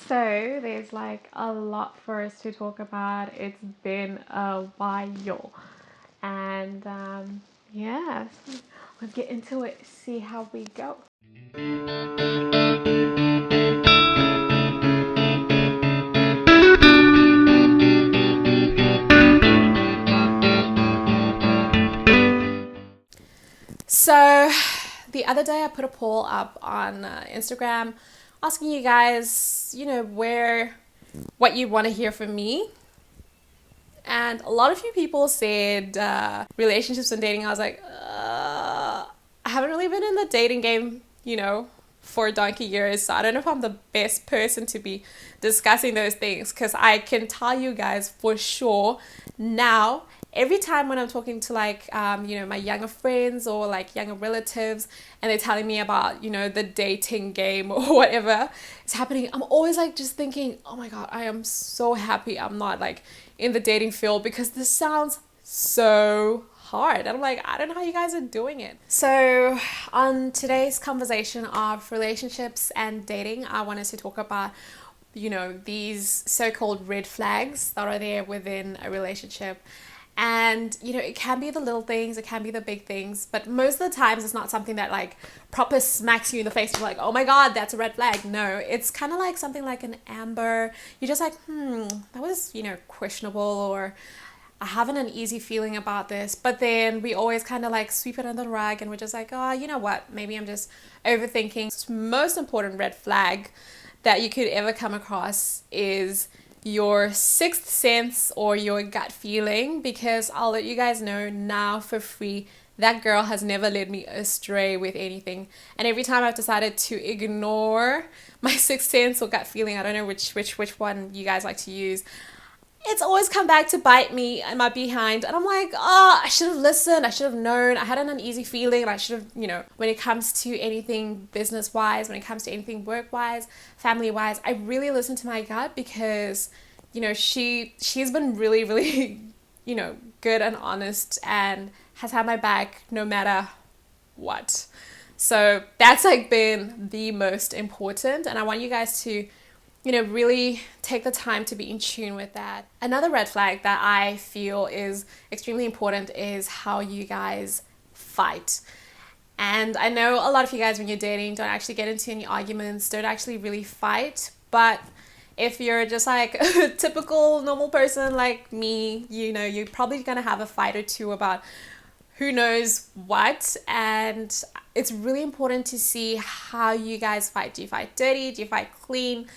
So there's like a lot for us to talk about. It's been a while. And yeah, let's get into it, see how we go. So the other day I put a poll up on Instagram asking you guys, what you want to hear from me. And a lot of you people said relationships and dating. I was like, I haven't really been in the dating game, for a donkey years. So I don't know if I'm the best person to be discussing those things, because I can tell you guys for sure now, every time when I'm talking to my younger friends or like younger relatives, and they're telling me about, the dating game or whatever is happening, I'm always like just thinking, oh my God, I am so happy I'm not like in the dating field, because this sounds so hard. And I'm like, I don't know how you guys are doing it. So on today's conversation of relationships and dating, I wanted to talk about, these so-called red flags that are there within a relationship. And, it can be the little things, it can be the big things, but most of the times it's not something that like proper smacks you in the face. You're like, oh my God, that's a red flag. No, it's kind of like something like an amber. You're just like, that was, questionable, or I have an uneasy feeling about this. But then we always kind of like sweep it under the rug, and we're just like, oh, you know what? Maybe I'm just overthinking. The most important red flag that you could ever come across is your sixth sense or your gut feeling, because I'll let you guys know now for free, that girl has never led me astray with anything. And every time I've decided to ignore my sixth sense or gut feeling, I don't know which one you guys like to use, it's always come back to bite me in my behind. And I'm like, oh, I should have listened. I should have known. I had an uneasy feeling. And I should have, when it comes to anything business-wise, when it comes to anything work-wise, family-wise, I really listen to my gut, because, she's been really, really, good and honest, and has had my back no matter what. So that's like been the most important. And I want you guys to really take the time to be in tune with that. Another red flag that I feel is extremely important is how you guys fight. And I know a lot of you guys, when you're dating, don't actually get into any arguments, don't actually really fight. But if you're just like a typical normal person like me, you're probably gonna have a fight or two about who knows what. And it's really important to see how you guys fight. Do you fight dirty? Do you fight clean?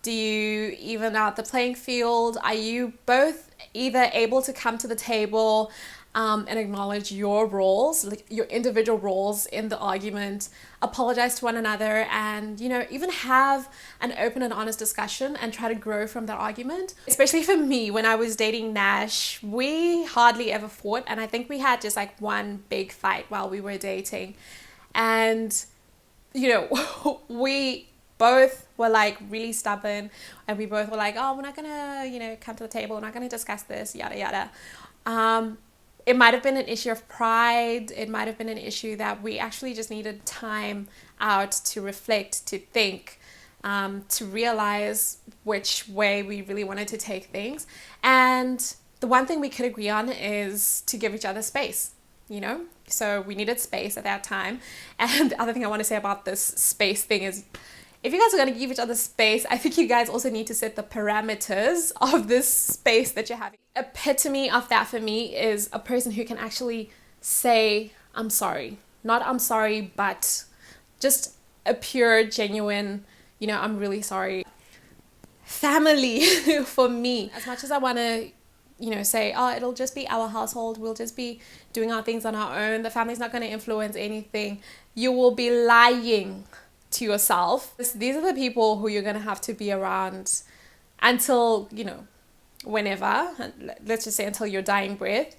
Do you even out the playing field? Are you both either able to come to the table and acknowledge your roles, like your individual roles in the argument, apologize to one another, and, even have an open and honest discussion and try to grow from that argument? Especially for me, when I was dating Nash, we hardly ever fought. And I think we had just like one big fight while we were dating. And, we both were like really stubborn, and we both were like, oh, we're not gonna, come to the table, we're not gonna discuss this, yada yada. It might have been an issue of pride. It might have been an issue that we actually just needed time out to reflect, to think, to realize which way we really wanted to take things. And the one thing we could agree on is to give each other space, So we needed space at that time. And the other thing I want to say about this space thing is, if you guys are going to give each other space, I think you guys also need to set the parameters of this space that you're having. Epitome of that for me is a person who can actually say, I'm sorry. Not I'm sorry, but just a pure, genuine, I'm really sorry. Family for me. As much as I want to, say, oh, it'll just be our household, we'll just be doing our things on our own, the family's not going to influence anything, you will be lying to yourself. These are the people who you're going to have to be around until, whenever, let's just say until your dying breath.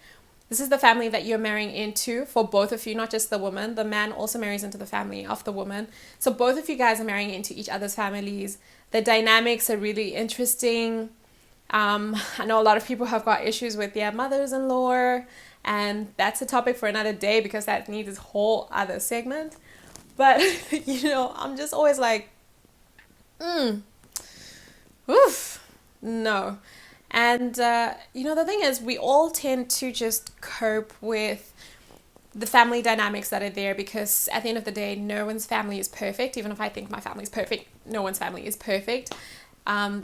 This is the family that you're marrying into for both of you, not just the woman. The man also marries into the family of the woman. So both of you guys are marrying into each other's families. The dynamics are really interesting. I know a lot of people have got issues with their mothers-in-law, and that's a topic for another day, because that needs this whole other segment. But, I'm just always like, Oof, no. And, the thing is, we all tend to just cope with the family dynamics that are there because at the end of the day, no one's family is perfect. Even if I think my family is perfect, no one's family is perfect,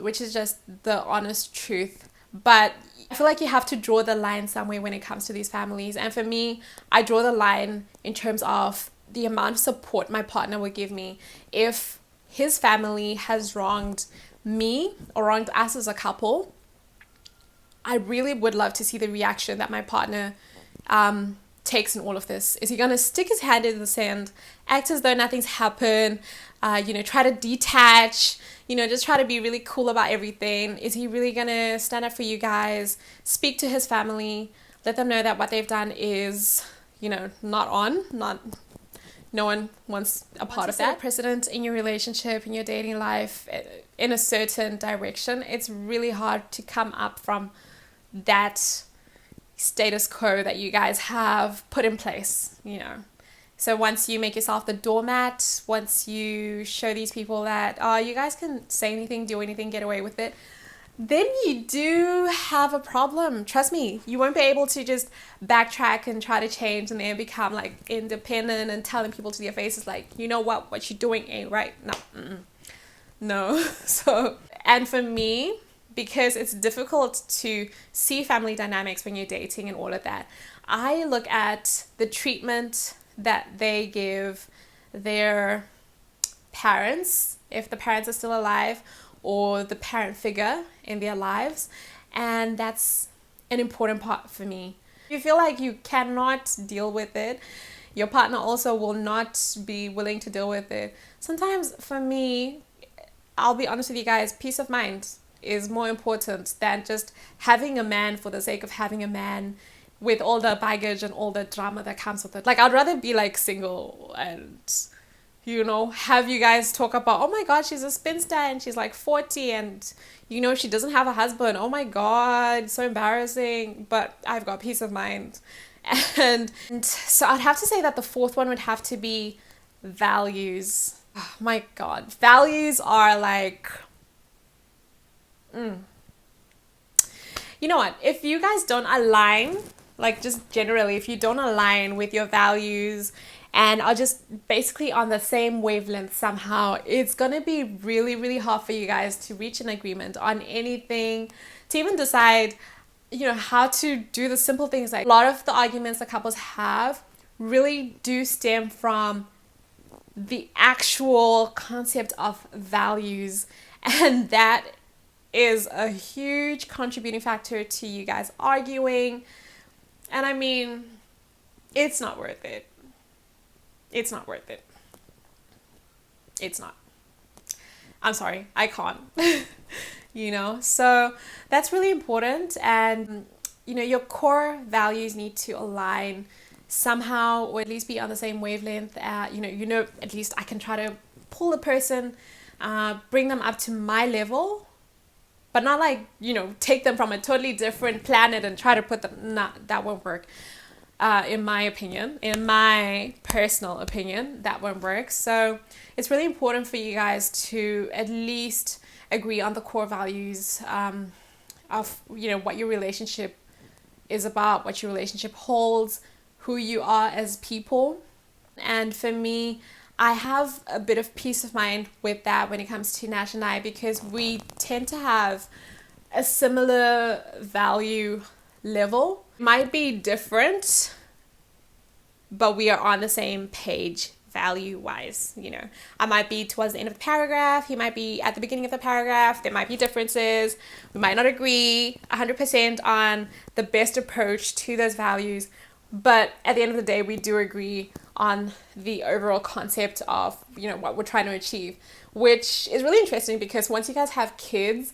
which is just the honest truth. But I feel like you have to draw the line somewhere when it comes to these families. And for me, I draw the line in terms of the amount of support my partner will give me if his family has wronged me or wronged us as a couple. I really would love to see the reaction that my partner takes in all of this. Is he going to stick his hand in the sand, act as though nothing's happened, try to detach, just try to be really cool about everything? Is he really going to stand up for you guys, speak to his family, let them know that what they've done is, not no one wants a part of that. Set a precedent in your relationship, in your dating life, in a certain direction, it's really hard to come up from that status quo that you guys have put in place, So once you make yourself the doormat, once you show these people that, you guys can say anything, do anything, get away with it, then you do have a problem. Trust me, you won't be able to just backtrack and try to change and then become like independent and telling people to their faces like, what you're doing ain't right. No, no. So, and for me, because it's difficult to see family dynamics when you're dating and all of that, I look at the treatment that they give their parents, if the parents are still alive, or the parent figure in their lives, and that's an important part for me. If you feel like you cannot deal with it, your partner also will not be willing to deal with it. Sometimes for me, I'll be honest with you guys, peace of mind is more important than just having a man for the sake of having a man with all the baggage and all the drama that comes with it. Like, I'd rather be like single and, have you guys talk about, oh my God, she's a spinster and she's like 40 and, she doesn't have a husband. Oh my God, so embarrassing. But I've got peace of mind. And so I'd have to say that the fourth one would have to be values. Oh my God, values are like... You know what? If you guys don't align, like just generally, if you don't align with your values and are just basically on the same wavelength somehow, it's going to be really, really hard for you guys to reach an agreement on anything, to even decide, how to do the simple things. Like a lot of the arguments that couples have really do stem from the actual concept of values, and that is a huge contributing factor to you guys arguing. And I mean, it's not worth it. It's not worth it. It's not. I'm sorry, I can't. So that's really important. And, your core values need to align somehow, or at least be on the same wavelength. At least I can try to pull the person, bring them up to my level, but not like, take them from a totally different planet and try to put them, nah, that won't work. In my personal opinion, that won't work. So it's really important for you guys to at least agree on the core values of, what your relationship is about, what your relationship holds, who you are as people. And for me, I have a bit of peace of mind with that when it comes to Nash and I, because we tend to have a similar value level. Might be different, but we are on the same page value-wise. I might be towards the end of the paragraph, he might be at the beginning of the paragraph. There might be differences. We might not agree 100% on the best approach to those values, but at the end of the day, we do agree on the overall concept of, what we're trying to achieve, which is really interesting because once you guys have kids,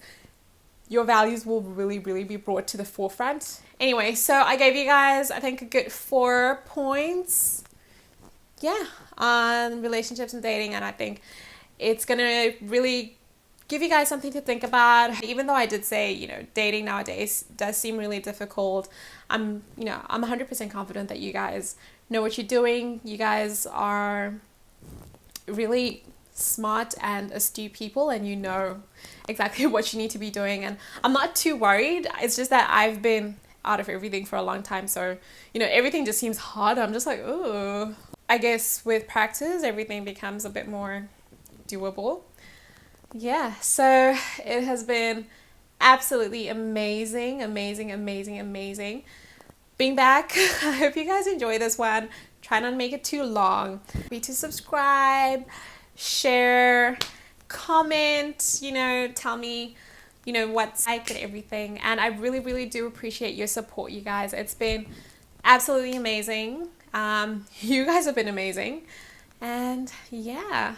your values will really, really be brought to the forefront. Anyway, so I gave you guys, I think, a good 4 points, on relationships and dating, and I think it's going to really give you guys something to think about. Even though I did say, dating nowadays does seem really difficult, I'm 100% confident that you guys know what you're doing. You guys are really smart and astute people, and you know exactly what you need to be doing. And I'm not too worried. It's just that I've been out of everything for a long time, so everything just seems hard. I'm just like, oh. I guess with practice, everything becomes a bit more doable. Yeah, so it has been absolutely amazing, amazing, amazing, amazing being back. I hope you guys enjoy this one. Try not to make it too long. Be to subscribe, share, comment, tell me, what's like and everything. And I really, really do appreciate your support, you guys. It's been absolutely amazing. You guys have been amazing. And yeah.